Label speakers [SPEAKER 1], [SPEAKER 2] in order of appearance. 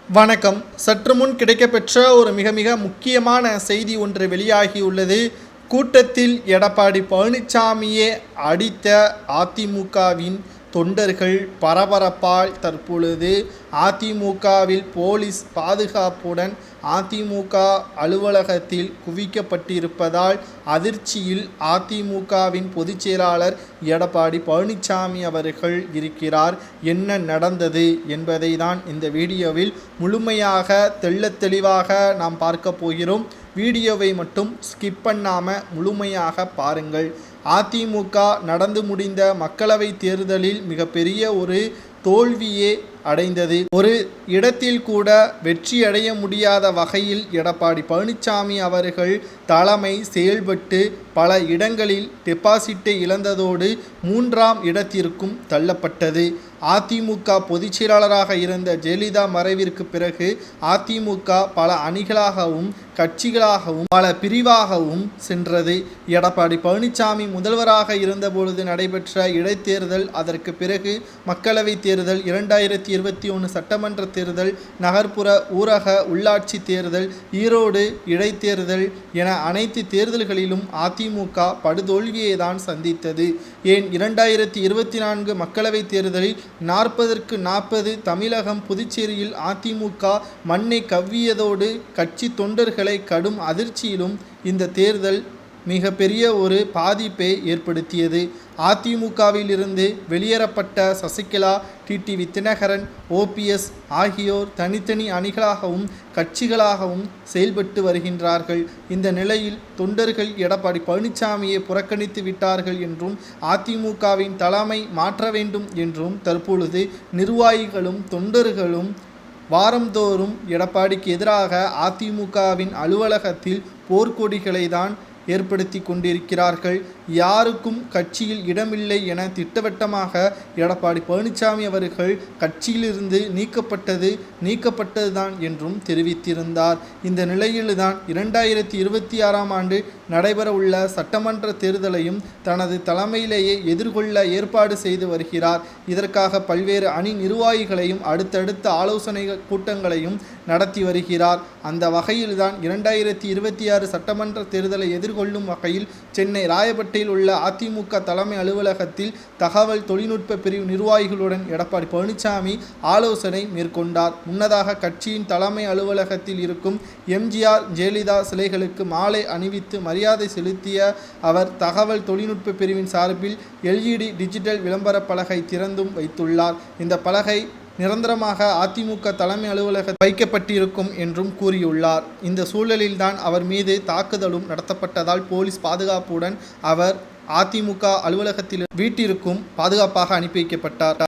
[SPEAKER 1] வணக்கம். சற்று முன் கிடைக்கப்பெற்ற ஒரு மிக மிக முக்கியமான செய்தி ஒன்று வெளியாகியுள்ளது. கூட்டத்தில் எடப்பாடி பழனிசாமியே அடித்த அதிமுகவின் தொண்டர்கள் பரபரப்பால் தற்பொழுது அதிமுகவில் போலீஸ் பாதுகாப்புடன் அதிமுக அலுவலகத்தில் குவிக்கப்பட்டிருப்பதால் அதிர்ச்சியில் அதிமுகவின் பொதுச் செயலாளர் எடப்பாடி பழனிசாமி அவர்கள் இருக்கிறார். என்ன நடந்தது என்பதை தான் இந்த வீடியோவில் முழுமையாக தெள்ளத் தெளிவாக நாம் பார்க்க போகிறோம். வீடியோவை மட்டும் ஸ்கிப் பண்ணாமல் முழுமையாக பாருங்கள். அதிமுக நடந்து முடிந்த மக்களவை தேர்தலில் மிகப்பெரிய ஒரு தோல்வியே அடைந்தது. ஒரு இடத்தில் கூட வெற்றியடைய முடியாத வகையில் எடப்பாடி பழனிசாமி அவர்கள் தலைமை செயல்பட்டு பல இடங்களில் டெபாசிட்டை இழந்ததோடு 3ஆம் இடத்திற்கும் தள்ளப்பட்டது. அதிமுக பொதுச் செயலாளராக இருந்த ஜெயலலிதா மறைவிற்கு பிறகு அதிமுக பல அணிகளாகவும் கட்சிகளாகவும் பல பிரிவாகவும் சென்றது. எடப்பாடி பழனிசாமி முதல்வராக இருந்தபொழுது நடைபெற்ற இடைத்தேர்தல், அதற்கு பிறகு மக்களவை தேர்தல், 2021 சட்டமன்ற தேர்தல், நகர்ப்புற ஊரக உள்ளாட்சி தேர்தல், ஈரோடு இடைத்தேர்தல் என அனைத்து தேர்தல்களிலும் அதிமுக படுதோல்வியை தான் சந்தித்தது. ஏன் 2024 மக்களவை தேர்தலில் 40க்கு 40 தமிழகம் புதுச்சேரியில் அதிமுக மண்ணை கவ்வியதோடு கட்சி தொண்டர்களை கடும் அதிர்ச்சியிலும் இந்த தேர்தல் மிக பெரிய ஒரு பாதிப்பை ஏற்படுத்தியது. அதிமுகவில் இருந்து வெளியேறப்பட்ட சசிகலா, டிடிவி தினகரன், ஓபிஎஸ் ஆகியோர் தனித்தனி அணிகளாகவும் கட்சிகளாகவும் செயல்பட்டு வருகின்றார்கள். இந்த நிலையில் தொண்டர்கள் எடப்பாடி பழனிசாமியை புறக்கணித்து விட்டார்கள் என்றும் அதிமுகவின் தலைமை மாற்ற வேண்டும் என்றும் தற்பொழுது நிர்வாகிகளும் தொண்டர்களும் வாரந்தோறும் எடப்பாடிக்கு எதிராக அதிமுகவின் அலுவலகத்தில் போர்க்கொடிகளை தான் ஏற்படுத்தி கொண்டிருக்கிறார்கள். யாருக்கும் கட்சியில் இடமில்லை என திட்டவட்டமாக எடப்பாடி பழனிசாமி அவர்கள் கட்சியிலிருந்து நீக்கப்பட்டதுதான் என்றும் தெரிவித்திருந்தார். இந்த நிலையில்தான் 2026ஆம் ஆண்டு நடைபெற உள்ள சட்டமன்ற தேர்தலையும் தனது தலைமையிலேயே எதிர்கொள்ள ஏற்பாடு செய்து வருகிறார். இதற்காக பல்வேறு அணி நிர்வாகிகளையும் அடுத்தடுத்த ஆலோசனை கூட்டங்களையும் நடத்தி வருகிறார். அந்த வகையில்தான் 2026 சட்டமன்ற தேர்தலை எதிர்கொள்ளும் வகையில் சென்னை ராயப்பேட்டையில் உள்ள அதிமுக தலைமை அலுவலகத்தில் தகவல் தொழில்நுட்ப பிரிவு நிர்வாகிகளுடன் எடப்பாடி பழனிசாமி ஆலோசனை மேற்கொண்டார். முன்னதாக கட்சியின் தலைமை அலுவலகத்தில் இருக்கும் எம்ஜிஆர், ஜெயலலிதா சிலைகளுக்கு மாலை அணிவித்து மரியாதை செலுத்திய அவர் தகவல் தொழில்நுட்ப பிரிவின் சார்பில் LED டிஜிட்டல் விளம்பர பலகை திறந்தும் வைத்துள்ளார். இந்த பலகை நிரந்தரமாக அதிமுக தலைமை அலுவலகம் வைக்கப்பட்டிருக்கும் என்றும் கூறியுள்ளார். இந்த சூழலில்தான் அவர் மீது தாக்குதலும் நடத்தப்பட்டதால் போலீஸ் பாதுகாப்புடன் அவர் அதிமுக அலுவலகத்தில் வீட்டிற்கும் பாதுகாப்பாக அனுப்பி வைக்கப்பட்டார்.